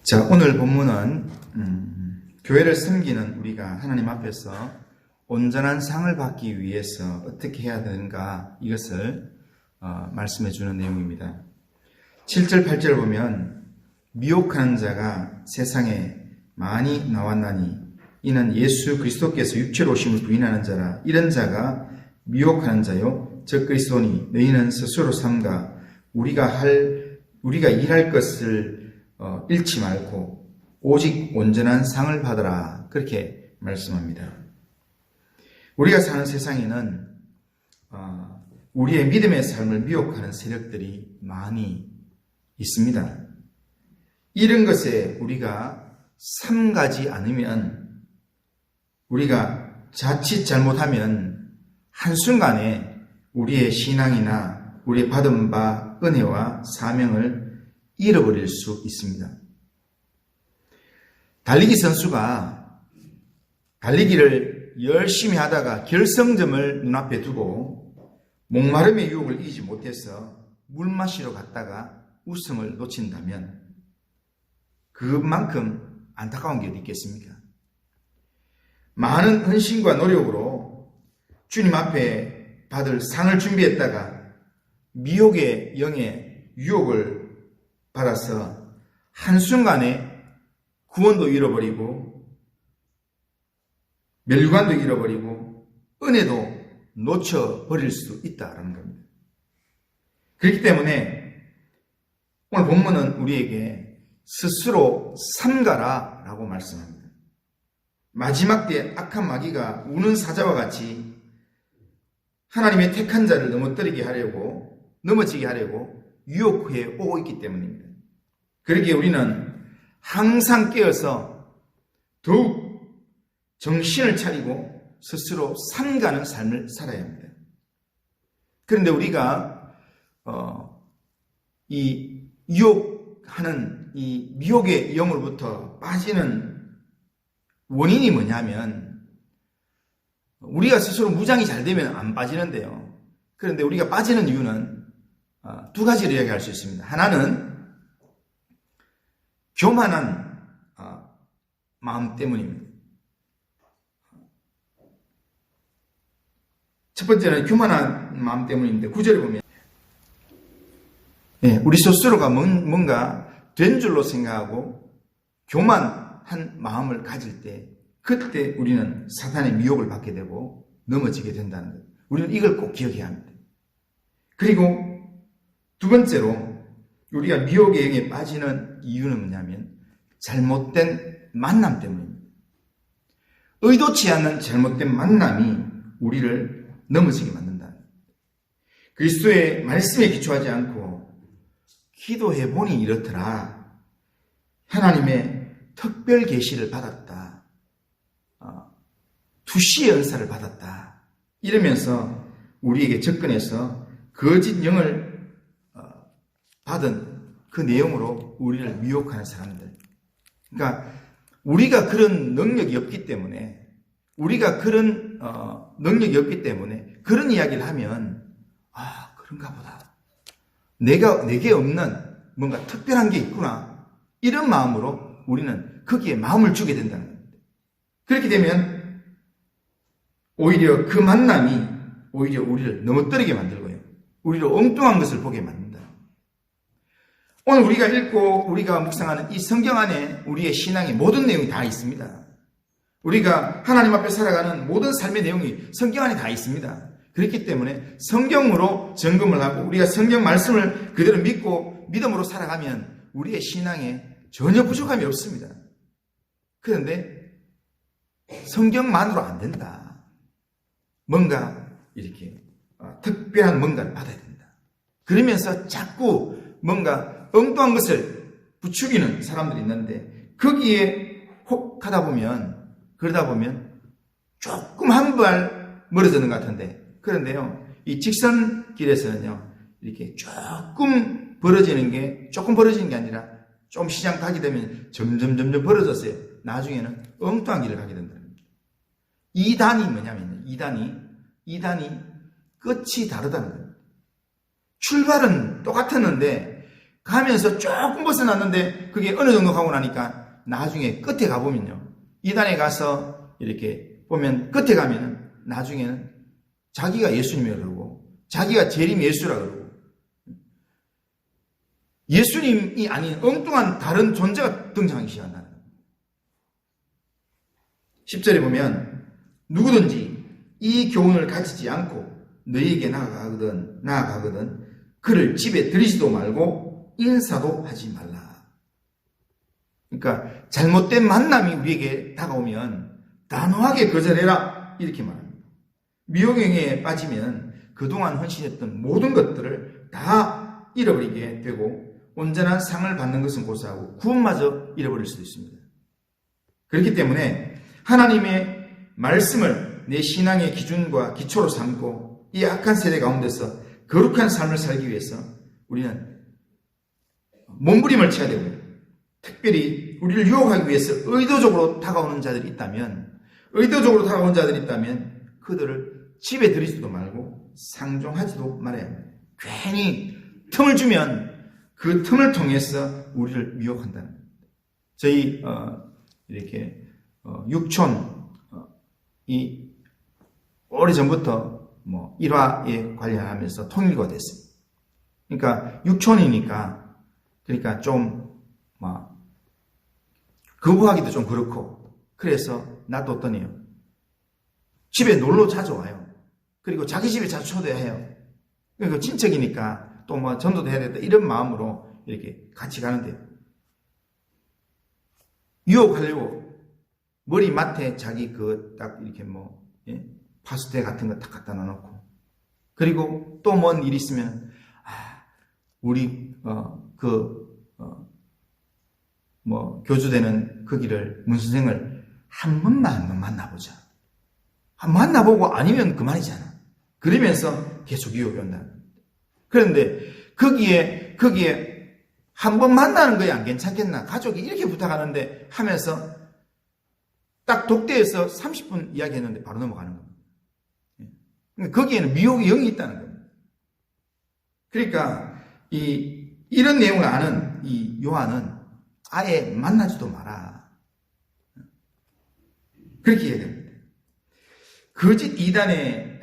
자, 오늘 본문은 교회를 섬기는 우리가 하나님 앞에서 온전한 상을 받기 위해서 어떻게 해야 되는가 이것을 말씀해 주는 내용입니다. 7절 8절 보면 미혹하는 자가 세상에 많이 나왔나니 이는 예수 그리스도께서 육체로 오심을 부인하는 자라. 이런 자가 미혹하는 자요 적 그리스도니 너희는 스스로 삼가 우리가 일할 것을 잃지 말고 오직 온전한 상을 받으라. 그렇게 말씀합니다. 우리가 사는 세상에는 우리의 믿음의 삶을 미혹하는 세력들이 많이 있습니다. 이런 것에 우리가 삼가지 않으면, 우리가 자칫 잘못하면 한순간에 우리의 신앙이나 우리의 받은 바 은혜와 사명을 잃어버릴 수 있습니다. 달리기 선수가 달리기를 열심히 하다가 결승점을 눈앞에 두고 목마름의 유혹을 이기지 못해서 물 마시러 갔다가 우승을 놓친다면 그만큼 안타까운 게 어디 있겠습니까? 많은 헌신과 노력으로 주님 앞에 받을 상을 준비했다가 미혹의 영의 유혹을 받아서 한순간에 구원도 잃어버리고 멸류관도 잃어버리고 은혜도 놓쳐버릴 수 있다는 겁니다. 그렇기 때문에 오늘 본문은 우리에게 스스로 삼가라 라고 말씀합니다. 마지막 때 악한 마귀가 우는 사자와 같이 하나님의 택한 자를 넘어지게 하려고 유혹해 오고 있기 때문입니다. 그러기에 우리는 항상 깨어서 더욱 정신을 차리고 스스로 삼가는 삶을 살아야 합니다. 그런데 우리가 이 유혹하는 이 미혹의 영으로부터 빠지는 원인이 뭐냐면, 우리가 스스로 무장이 잘 되면 안 빠지는데요. 그런데 우리가 빠지는 이유는 두 가지로 이야기할 수 있습니다. 하나는 교만한 마음 때문입니다. 첫 번째는 교만한 마음 때문인데 9절에 보면 우리 스스로가 뭔가 된 줄로 생각하고 교만한 마음을 가질 때, 그때 우리는 사탄의 미혹을 받게 되고 넘어지게 된다는 것. 우리는 이걸 꼭 기억해야 합니다. 그리고 두 번째로 우리가 미혹의 영에 빠지는 이유는 뭐냐면 잘못된 만남 때문입니다. 의도치 않는 잘못된 만남이 우리를 넘어지게 만든다. 그리스도의 말씀에 기초하지 않고 기도해 보니 이렇더라. 하나님의 특별 계시를 받았다. 투시의 은사를 받았다. 이러면서 우리에게 접근해서 거짓 영을 받은 그 내용으로 우리를 미혹하는 사람들. 그러니까 우리가 그런 능력이 없기 때문에, 그런 이야기를 하면 그런가 보다. 내게 없는 뭔가 특별한 게 있구나. 이런 마음으로 우리는 거기에 마음을 주게 된다는 겁니다. 그렇게 되면 오히려 그 만남이 오히려 우리를 넘어뜨리게 만들고요. 우리를 엉뚱한 것을 보게 만든다. 오늘 우리가 읽고 우리가 묵상하는 이 성경 안에 우리의 신앙의 모든 내용이 다 있습니다. 우리가 하나님 앞에 살아가는 모든 삶의 내용이 성경 안에 다 있습니다. 그렇기 때문에 성경으로 점검을 하고 우리가 성경 말씀을 그대로 믿고 믿음으로 살아가면 우리의 신앙에 전혀 부족함이 없습니다. 그런데 성경만으로 안 된다. 뭔가 이렇게 특별한 뭔가를 받아야 된다. 그러면서 자꾸 뭔가 엉뚱한 것을 부추기는 사람들이 있는데, 거기에 혹하다 보면, 그러다 보면 조금 한 발 멀어지는 것 같은데, 그런데요, 이 직선길에서는요, 이렇게 조금 벌어지는 게 아니라 좀 시장 가게 되면 점점 벌어졌어요. 나중에는 엉뚱한 길을 가게 된다는 겁니다. 2단이 뭐냐면요, 2단이 끝이 다르다는 겁니다. 출발은 똑같았는데 가면서 조금 벗어났는데 그게 어느 정도 가고 나니까 나중에 끝에 가보면요. 이단에 가서 이렇게 보면 끝에 가면은 나중에는 자기가 예수님이라고 그러고 자기가 재림 예수라고 그러고 예수님이 아닌 엉뚱한 다른 존재가 등장하기 시작한다는 거예요. 10절에 보면 누구든지 이 교훈을 가지지 않고 너희에게 나아가거든 그를 집에 들이지도 말고 인사도 하지 말라. 그러니까 잘못된 만남이 우리에게 다가오면 단호하게 거절해라 이렇게 말합니다. 미혹행위에 빠지면 그동안 헌신했던 모든 것들을 다 잃어버리게 되고 온전한 상을 받는 것은 고사하고 구원마저 잃어버릴 수도 있습니다. 그렇기 때문에 하나님의 말씀을 내 신앙의 기준과 기초로 삼고 이 악한 세대 가운데서 거룩한 삶을 살기 위해서 우리는 몸부림을 쳐야 되고 특별히 우리를 유혹하기 위해서 의도적으로 다가오는 자들이 있다면 그들을 집에 들이지도 말고 상종하지도 말아야 합니다. 괜히 틈을 주면 그 틈을 통해서 우리를 미혹한다는 겁니다. 저희 이렇게 육촌이 오래전부터 일화에 관련하면서 통일교가 됐어요. 그러니까 육촌이니까 그러니까 좀 거부하기도 좀 그렇고 그래서 놔뒀더니요. 집에 놀러 자주 와요. 그리고 자기 집에 자주 초대해요. 그리고 친척이니까 또 전도도 해야 되겠다 이런 마음으로 이렇게 같이 가는데요. 유혹하려고 머리맡에 자기 딱 이렇게 파스텔 같은 거 딱 갖다 놔놓고 그리고 또 뭔 일 있으면 우리 교주되는 거기를 문선생을 한 번만 만나보자. 만나보고 아니면 그만이잖아. 그러면서 계속 유혹이 온다. 그런데 거기에 한 번 만나는 거야 안 괜찮겠나? 가족이 이렇게 부탁하는데 하면서 딱 독대에서 30분 이야기했는데 바로 넘어가는 겁니다. 거기에는 미혹이 영이 있다는 겁니다. 그러니까 이런 내용을 아는 이 요한은 아예 만나지도 마라. 그렇게 이야기합니다. 거짓 이단에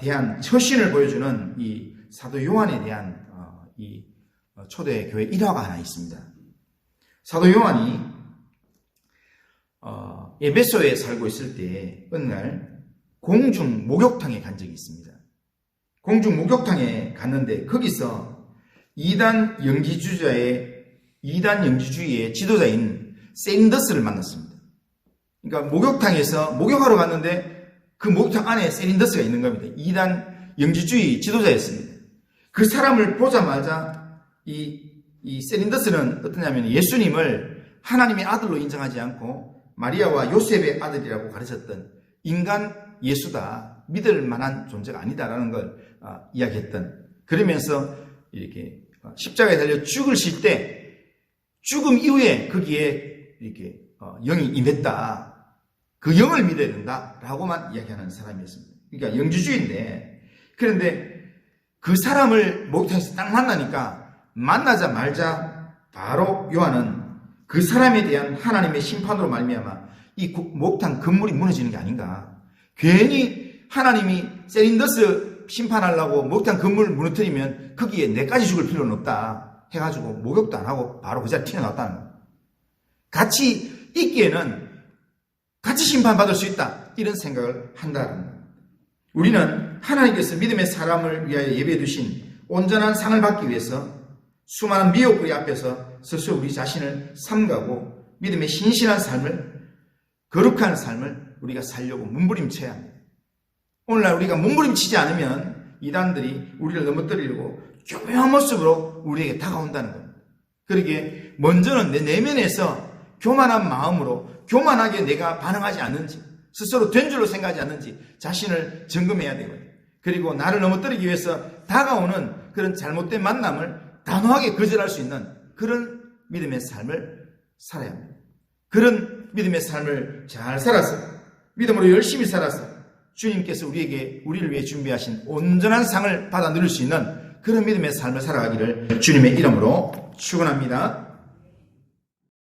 대한 처신을 보여주는 이 사도 요한에 대한 이 초대교회 일화가 하나 있습니다. 사도 요한이 에베소에 살고 있을 때 어느 날 공중 목욕탕에 간 적이 있습니다. 공중 목욕탕에 갔는데 거기서 이단 영지주의의 지도자인 세린더스를 만났습니다. 그러니까 목욕탕에서 목욕하러 갔는데 그 목욕탕 안에 세린더스가 있는 겁니다. 이단 영지주의 지도자였습니다. 그 사람을 보자마자 이 세린더스는 어떠냐면 예수님을 하나님의 아들로 인정하지 않고 마리아와 요셉의 아들이라고 가르쳤던 인간 예수다. 믿을 만한 존재가 아니다라는 걸 이야기했던 그러면서 이렇게 십자가에 달려 죽으실 때 죽음 이후에 거기에 이렇게 영이 임했다. 그 영을 믿어야 된다라고만 이야기하는 사람이었습니다. 그러니까 영지주의인데 그런데 그 사람을 목욕탕에서 딱 만나자 말자 바로 요한은 그 사람에 대한 하나님의 심판으로 말미암아 이 목욕탕 건물이 무너지는 게 아닌가. 괜히 하나님이 세린더스 심판하려고 목욕탕 건물을 무너뜨리면 거기에 내까지 죽을 필요는 없다 해가지고 목욕도 안 하고 바로 그 자리에 튀어나왔다는 거예요. 같이 있기에는 같이 심판받을 수 있다 이런 생각을 한다는 거예요. 우리는 하나님께서 믿음의 사람을 위하여 예배해 두신 온전한 상을 받기 위해서 수많은 미혹거리 앞에서 스스로 우리 자신을 삼가고 믿음의 신실한 삶을 거룩한 삶을 우리가 살려고 몸부림쳐야 합니다. 오늘날 우리가 몸부림치지 않으면 이단들이 우리를 넘어뜨리려고 교묘한 모습으로 우리에게 다가온다는 겁니다. 그러기에 먼저는 내 내면에서 교만한 마음으로 교만하게 내가 반응하지 않는지 스스로 된 줄로 생각하지 않는지 자신을 점검해야 되고요. 그리고 나를 넘어뜨리기 위해서 다가오는 그런 잘못된 만남을 단호하게 거절할 수 있는 그런 믿음의 삶을 살아야 합니다. 그런 믿음의 삶을 잘 살아서 믿음으로 열심히 살아서 주님께서 우리를 위해 준비하신 온전한 상을 받아 누릴 수 있는 그런 믿음의 삶을 살아가기를 주님의 이름으로 축원합니다.